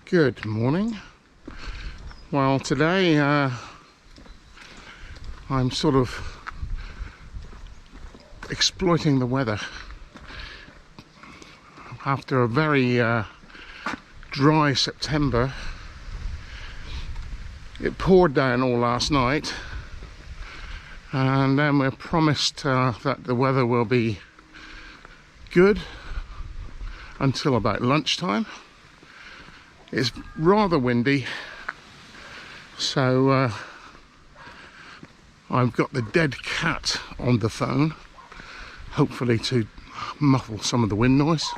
Good morning. Well, today I'm sort of exploiting the weather. After a very dry September, it poured down all last night, and then we're promised that the weather will be good until about lunchtime. It's rather windy, so I've got the dead cat on the phone, hopefully to muffle some of the wind noise.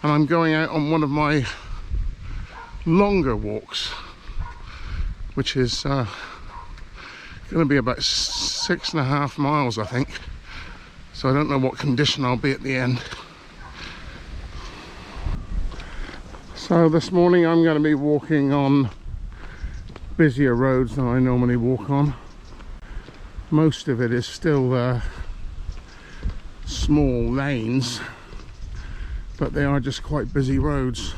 And I'm going out on one of my longer walks, which is going to be about 6.5 miles, I think. So I don't know what condition I'll be at the end. So this morning I'm going to be walking on busier roads than I normally walk on. Most of it is still small lanes, but they are just quite busy roads.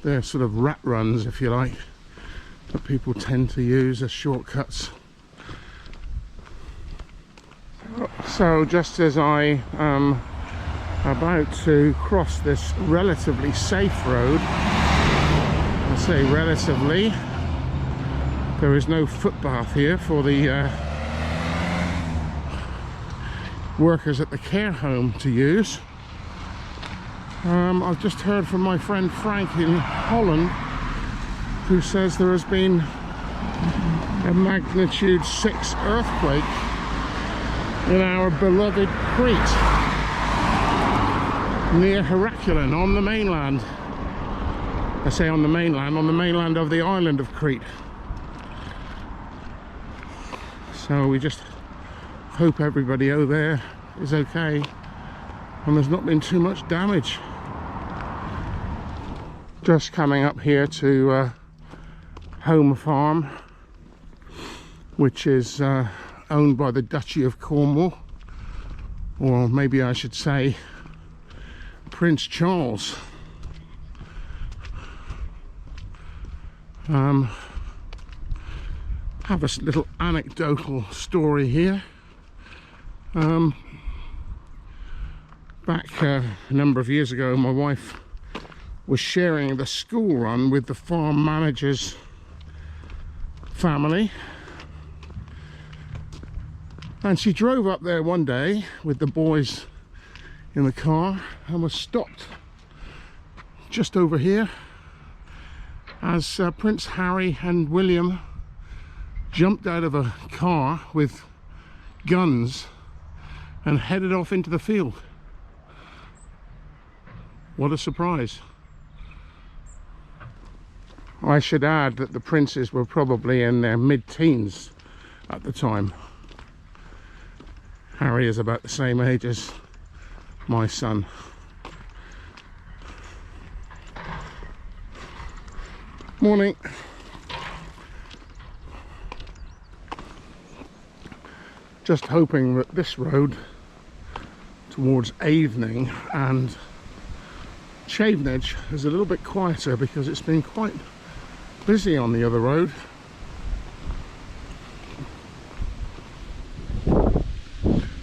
They're sort of rat runs, if you like, that people tend to use as shortcuts. So just as I am about to cross this relatively safe road, I say relatively, there is no footpath here for the workers at the care home to use. I've just heard from my friend Frank in Holland, who says there has been a magnitude 6 earthquake in our beloved Crete, near Heraclion, on the mainland. I say on the mainland of the island of Crete. So we just hope everybody over there is okay and there's not been too much damage. Just coming up here to Home Farm, which is owned by the Duchy of Cornwall, or maybe I should say Prince Charles. Have a little anecdotal story here. Back a number of years ago, my wife was sharing the school run with the farm manager's family, and she drove up there one day with the boys in the car and was stopped just over here as Prince Harry and William jumped out of a car with guns and headed off into the field. What a surprise. I should add that the princes were probably in their mid-teens at the time. Harry is about the same age as my son. Morning. Just hoping that this road towards Avening and Chavenage is a little bit quieter, because it's been quite busy on the other road.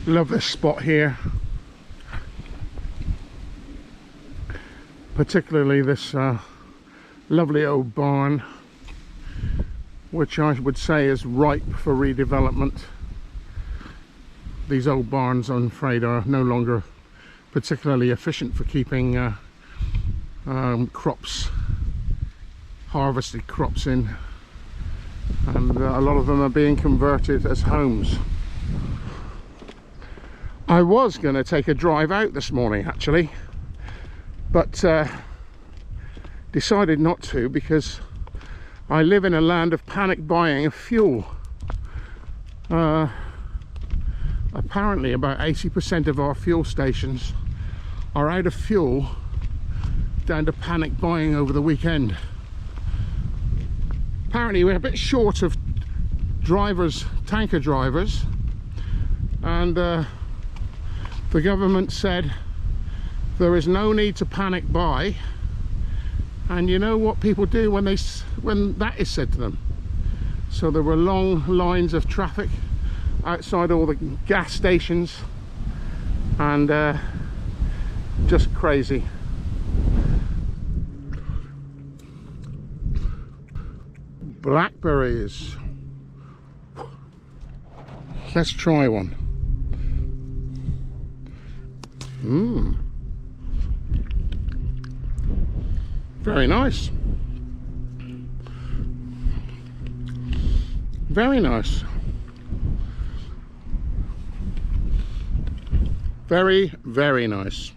Love this spot here, particularly this lovely old barn, which I would say is ripe for redevelopment. These old barns, I'm afraid, are no longer particularly efficient for keeping crops, harvested crops in, and a lot of them are being converted as homes. I was going to take a drive out this morning actually, but decided not to, because I live in a land of panic buying of fuel. Apparently about 80% of our fuel stations are out of fuel, down to panic buying over the weekend. Apparently we're a bit short of drivers, tanker drivers, and the government said there is no need to panic buy And you know what people do when that is said to them? So there were long lines of traffic outside all the gas stations, and just crazy. Blackberries. Let's try one. Very nice. Very nice. Very, very nice.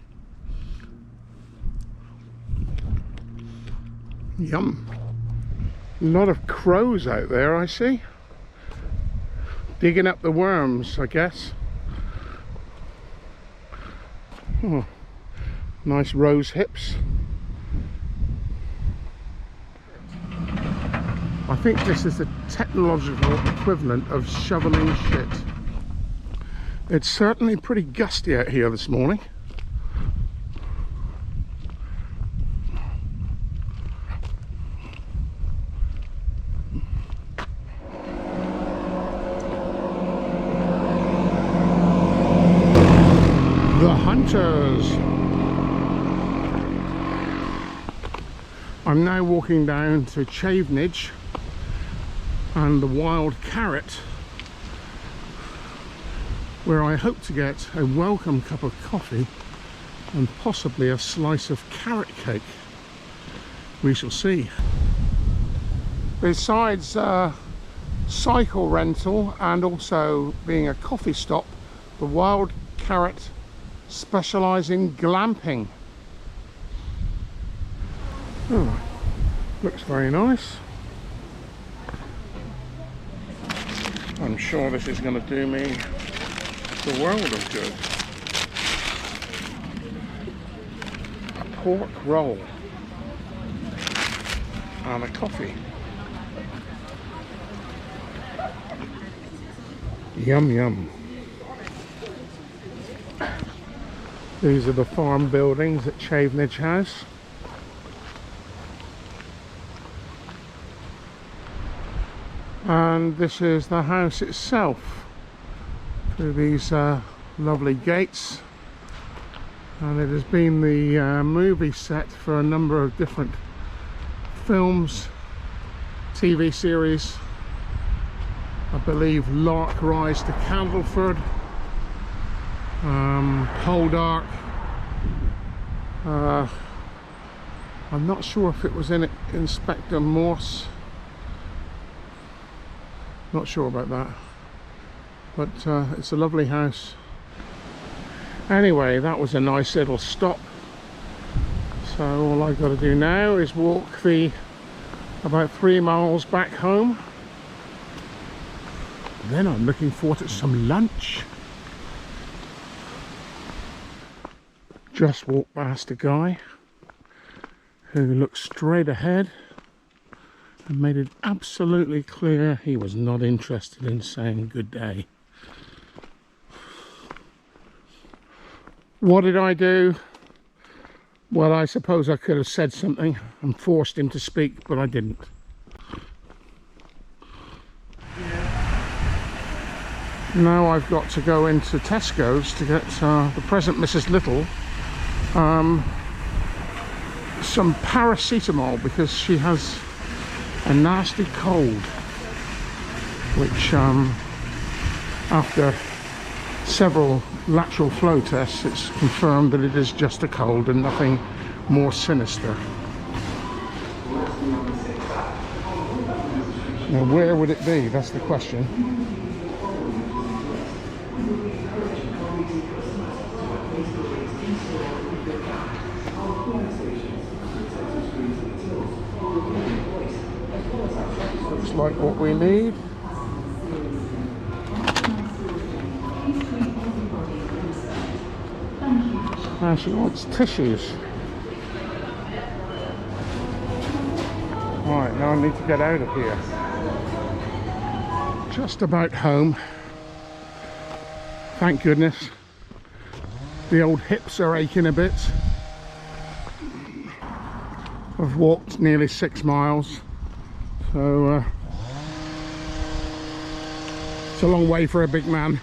Yum. A lot of crows out there, I see. Digging up the worms, I guess. Oh, nice rose hips. I think this is the technological equivalent of shoveling shit. It's certainly pretty gusty out here this morning. The hunters. I'm now walking down to Chavenage and the Wild Carrot, where I hope to get a welcome cup of coffee and possibly a slice of carrot cake. We shall see. Besides cycle rental and also being a coffee stop, the Wild Carrot specialise in glamping. Oh, looks very nice. I'm sure this is going to do me the world of good. A pork roll and a coffee. Yum yum. These are the farm buildings that Chavenage has. And this is the house itself, through these lovely gates, and it has been the movie set for a number of different films, TV series. I believe Lark Rise to Candleford, Poldark. I'm not sure if it was in it, Inspector Morse. Not sure about that, but it's a lovely house. Anyway, that was a nice little stop. So all I've got to do now is walk the about 3 miles back home. Then I'm looking forward to some lunch. Just walked past a guy who looked straight ahead and made it absolutely clear he was not interested in saying good day. What did I do? Well, I suppose I could have said something and forced him to speak, but I didn't. Now I've got to go into Tesco's to get the present Mrs. Little some paracetamol, because she has a nasty cold, which after several lateral flow tests, it's confirmed that it is just a cold and nothing more sinister. Now where would it be? That's the question. Looks like what we need. Now she wants tissues. Right, now I need to get out of here. Just about home. Thank goodness. The old hips are aching a bit. I've walked nearly 6 miles, so it's a long way for a big man.